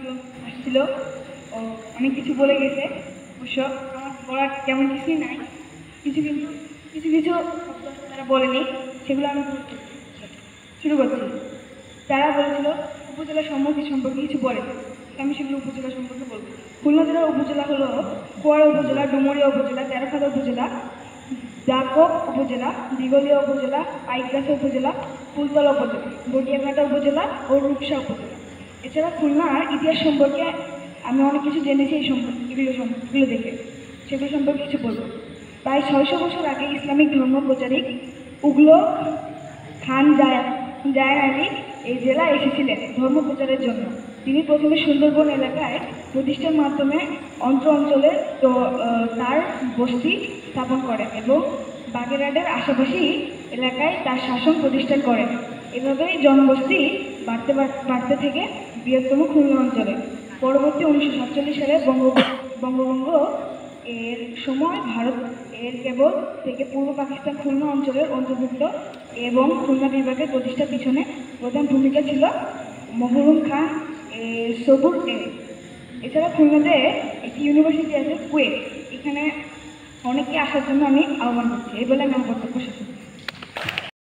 একজন আসছিল, ও অনেক কিছু বলে গেছে। অবশ্য আমার বলার তেমন কিছুই নাই, কিছু কিন্তু কিছু কিছু শব্দ তারা বলেনি, সেগুলো আমি শুরু করছি। তারা বলেছিল উপজেলা সম্মতি সম্পর্কে কিছু বলে, আমি সেগুলো উপজেলা সম্পর্কে বলবো। খুলনা জেলার উপজেলা হলো কুয়ারা উপজেলা, ডুমুরিয়া উপজেলা, তেরোখাদা উপজেলা, দাপক উপজেলা, দিঘলিয়া উপজেলা, পাইকগাছা উপজেলা, ফুলতলা উপজেলা, বটিয়াঘাটা উপজেলা ও রূপসা উপজেলা। এছাড়া খুলনার ইতিহাস সম্পর্কে আমি অনেক কিছু জেনেছি এই সম্পর্কে, এগুলো দেখে সেগুলো সম্পর্কে কিছু বলবো। প্রায় 600 বছর আগে ইসলামিক ধর্ম প্রচারিক উগলো খান জায়ান আলী এই জেলায় এসেছিলেন ধর্ম প্রচারের জন্য। তিনি প্রথমে সুন্দরবন এলাকায় প্রতিষ্ঠার মাধ্যমে অঞ্চলে তার বস্তি স্থাপন করেন এবং বাগেরহাটের আশেপাশি এলাকায় তার শাসন প্রতিষ্ঠা করেন। এভাবেই জনবস্তি বাড়তে থেকে বৃহত্তম খুলনা অঞ্চলে। পরবর্তী 1947 সালে বঙ্গভঙ্গ এর সময় ভারত এর কেবল থেকে পূর্ব পাকিস্তান খুলনা অঞ্চলের অন্তর্ভুক্ত এবং খুলনা বিভাগের প্রতিষ্ঠার পিছনে প্রধান ভূমিকা ছিল মহরুম খান সবুর এর। এছাড়া খুলনাতে একটি ইউনিভার্সিটি আছে কুয়েট, এখানে অনেকে আসার জন্য আমি আহ্বান করছি। এই বলে আমি আমার বক্তব্য শেষ করছি।